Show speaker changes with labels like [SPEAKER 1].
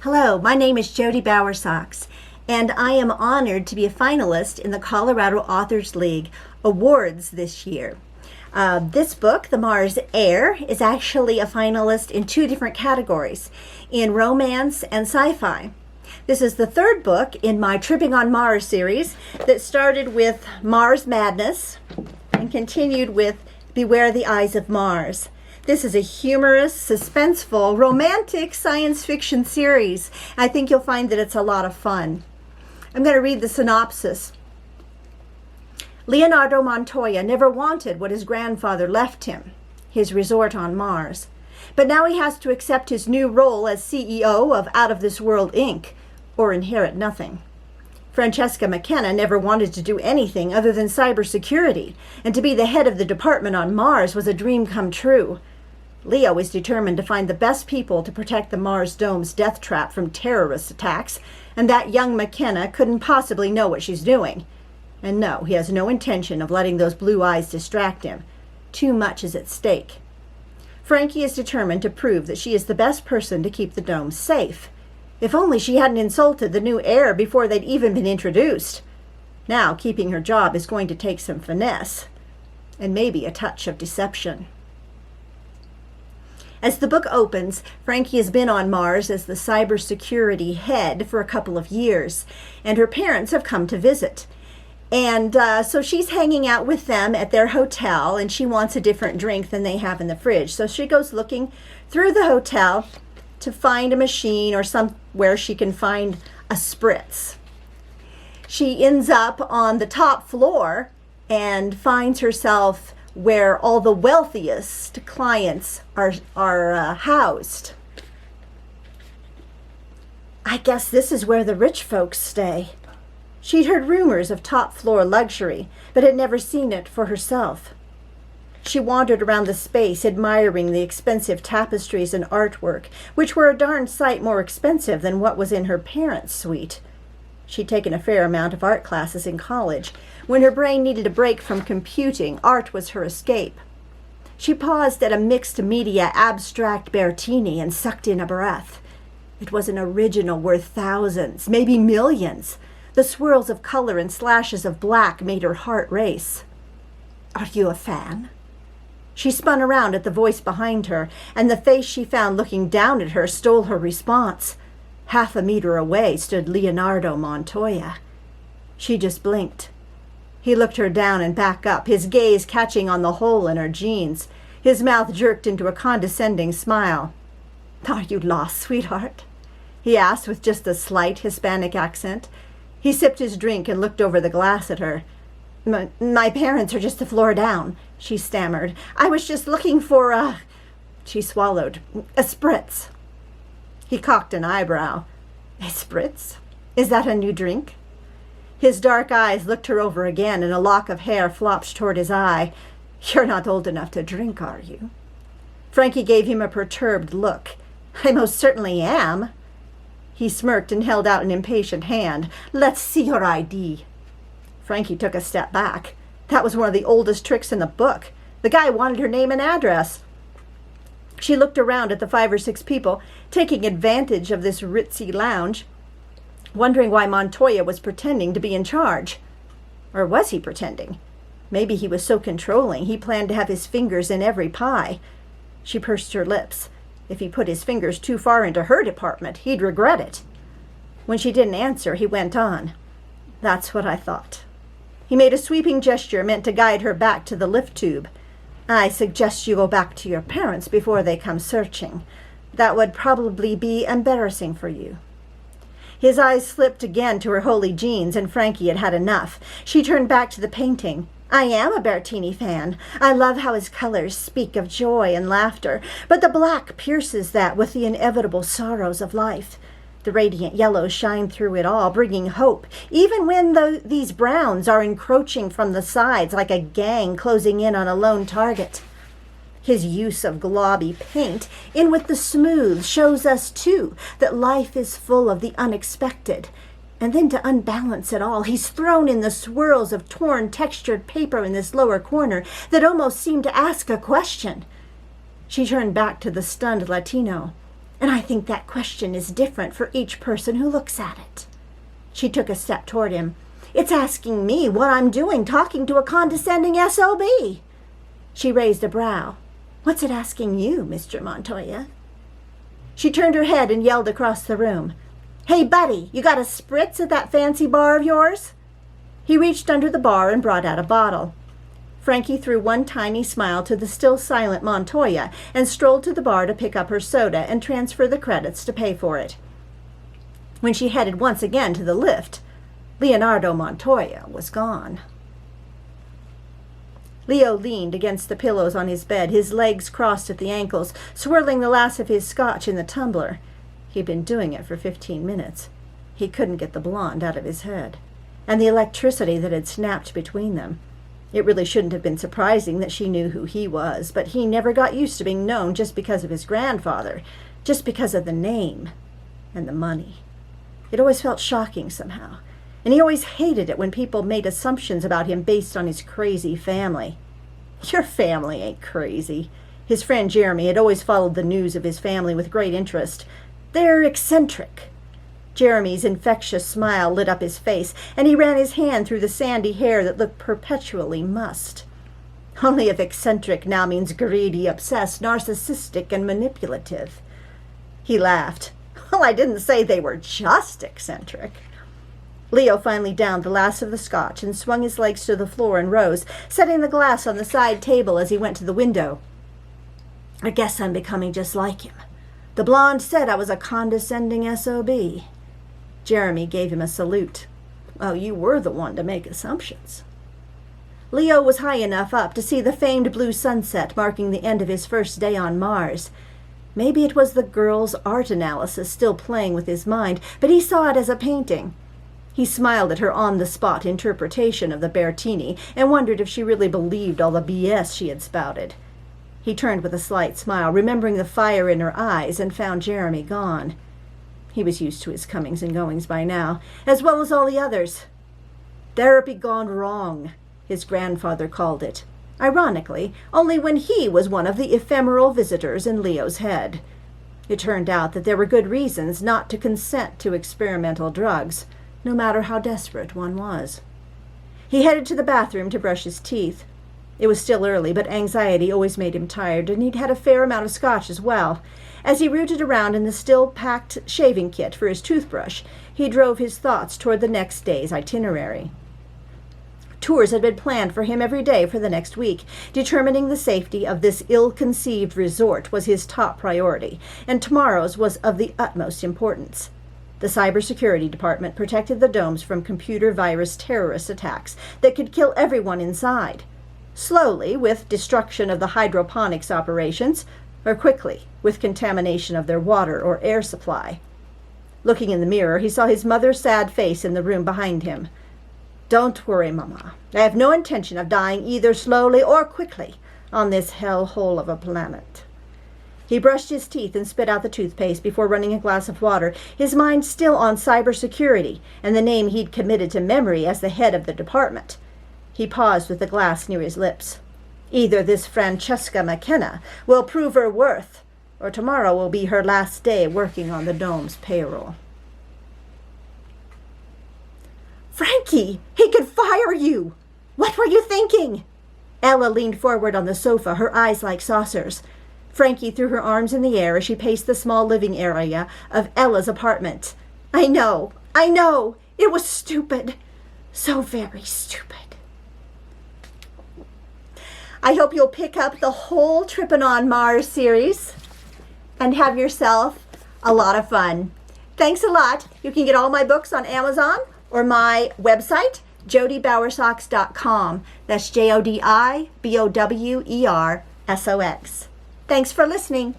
[SPEAKER 1] Hello, my name is Jodi Bowersox, and I am honored to be a finalist in the Colorado Authors League Awards this year. This book, The Mars Heir, is actually a finalist in two different categories, in romance and sci-fi. This is the third book in my Tripping on Mars series that started with Mars Madness and continued with Beware the Eyes of Mars. This is a humorous, suspenseful, romantic science fiction series. I think you'll find that it's a lot of fun. I'm going to read the synopsis. Leonardo Montoya never wanted what his grandfather left him, his resort on Mars. But now he has to accept his new role as CEO of Out of This World, Inc., or inherit nothing. Francesca McKenna never wanted to do anything other than cybersecurity, and to be the head of the department on Mars was a dream come true. Leo is determined to find the best people to protect the Mars Dome's death trap from terrorist attacks, and that young McKenna couldn't possibly know what she's doing. And no, he has no intention of letting those blue eyes distract him. Too much is at stake. Frankie is determined to prove that she is the best person to keep the dome safe. If only she hadn't insulted the new heir before they'd even been introduced. Now, keeping her job is going to take some finesse, and maybe a touch of deception. As the book opens, Frankie has been on Mars as the cybersecurity head for a couple of years, and her parents have come to visit. And so she's hanging out with them at their hotel, and she wants a different drink than they have in the fridge. So she goes looking through the hotel to find a machine or somewhere she can find a spritz. She ends up on the top floor and finds herself where all the wealthiest clients are housed. I guess this is where the rich folks stay. She'd heard rumors of top-floor luxury, but had never seen it for herself. She wandered around the space, admiring the expensive tapestries and artwork, which were a darn sight more expensive than what was in her parents' suite. She'd taken a fair amount of art classes in college. When her brain needed a break from computing, art was her escape. She paused at a mixed-media abstract Bertini and sucked in a breath. It was an original worth thousands, maybe millions. The swirls of color and slashes of black made her heart race. "Are you a fan?" She spun around at the voice behind her, and the face she found looking down at her stole her response. Half a meter away stood Leonardo Montoya. She just blinked. He looked her down and back up, his gaze catching on the hole in her jeans. His mouth jerked into a condescending smile. "Are you lost, sweetheart?" he asked with just a slight Hispanic accent. He sipped his drink and looked over the glass at her. My parents are just a floor down," she stammered. "I was just looking for a—" She swallowed. "A spritz." He cocked an eyebrow. "A spritz? Is that a new drink?" His dark eyes looked her over again, and a lock of hair flopped toward his eye. "You're not old enough to drink, are you?" Frankie gave him a perturbed look. "I most certainly am." He smirked and held out an impatient hand. "Let's see your ID." Frankie took a step back. That was one of the oldest tricks in the book. The guy wanted her name and address. She looked around at the 5 or 6 people, taking advantage of this ritzy lounge, wondering why Montoya was pretending to be in charge. Or was he pretending? Maybe he was so controlling he planned to have his fingers in every pie. She pursed her lips. If he put his fingers too far into her department, he'd regret it. When she didn't answer, he went on. "That's what I thought." He made a sweeping gesture meant to guide her back to the lift tube. "I suggest you go back to your parents before they come searching. That would probably be embarrassing for you." His eyes slipped again to her holey jeans, and Frankie had had enough. She turned back to the painting. "I am a Bertini fan. I love how his colors speak of joy and laughter, but the black pierces that with the inevitable sorrows of life. The radiant yellows shine through it all, bringing hope, even when these browns are encroaching from the sides like a gang closing in on a lone target. His use of globby paint, in with the smooth, shows us, too, that life is full of the unexpected. And then to unbalance it all, he's thrown in the swirls of torn, textured paper in this lower corner that almost seem to ask a question." She turned back to the stunned Latino. And I think that question is different for each person who looks at it. She took a step toward him. It's asking me what I'm doing talking to a condescending SOB. She raised a brow. What's it asking you, Mr. Montoya? She turned her head and yelled across the room. Hey, buddy, you got a spritz at that fancy bar of yours? He reached under the bar and brought out a bottle. Frankie threw one tiny smile to the still silent Montoya and strolled to the bar to pick up her soda and transfer the credits to pay for it. When she headed once again to the lift, Leonardo Montoya was gone. Leo leaned against the pillows on his bed, his legs crossed at the ankles, swirling the last of his scotch in the tumbler. He'd been doing it for 15 minutes. He couldn't get the blonde out of his head. And the electricity that had snapped between them. It really shouldn't have been surprising that she knew who he was, but he never got used to being known just because of his grandfather, just because of the name and the money. It always felt shocking somehow. And he always hated it when people made assumptions about him based on his crazy family. Your family ain't crazy. His friend Jeremy had always followed the news of his family with great interest. They're eccentric. Jeremy's infectious smile lit up his face, and he ran his hand through the sandy hair that looked perpetually mussed. Only if eccentric now means greedy, obsessed, narcissistic, and manipulative. He laughed. Well, I didn't say they were just eccentric. Leo finally downed the last of the scotch and swung his legs to the floor and rose, setting the glass on the side table as he went to the window. I guess I'm becoming just like him. The blonde said I was a condescending SOB. Jeremy gave him a salute. Well, you were the one to make assumptions. Leo was high enough up to see the famed blue sunset marking the end of his first day on Mars. Maybe it was the girl's art analysis still playing with his mind, but he saw it as a painting. He smiled at her on-the-spot interpretation of the Bertini and wondered if she really believed all the BS she had spouted. He turned with a slight smile, remembering the fire in her eyes, and found Jeremy gone. He was used to his comings and goings by now, as well as all the others. Therapy gone wrong, his grandfather called it. Ironically, only when he was one of the ephemeral visitors in Leo's head. It turned out that there were good reasons not to consent to experimental drugs, no matter how desperate one was. He headed to the bathroom to brush his teeth. It was still early, but anxiety always made him tired, and he'd had a fair amount of scotch as well. As he rooted around in the still-packed shaving kit for his toothbrush, he drove his thoughts toward the next day's itinerary. Tours had been planned for him every day for the next week. Determining the safety of this ill-conceived resort was his top priority, and tomorrow's was of the utmost importance. The cybersecurity department protected the domes from computer virus terrorist attacks that could kill everyone inside. Slowly, with destruction of the hydroponics operations, or quickly, with contamination of their water or air supply. Looking in the mirror, he saw his mother's sad face in the room behind him. Don't worry, Mama. I have no intention of dying either slowly or quickly on this hellhole of a planet. He brushed his teeth and spit out the toothpaste before running a glass of water, his mind still on cybersecurity and the name he'd committed to memory as the head of the department. He paused with the glass near his lips. Either this Francesca McKenna will prove her worth, or tomorrow will be her last day working on the dome's payroll. Frankie, he could fire you! What were you thinking? Ella leaned forward on the sofa, her eyes like saucers. Frankie threw her arms in the air as she paced the small living area of Ella's apartment. I know. It was stupid. So very stupid. I hope you'll pick up the whole Trippin' on Mars series and have yourself a lot of fun. Thanks a lot. You can get all my books on Amazon or my website, JodiBowersox.com. That's JodiBowersox. Thanks for listening.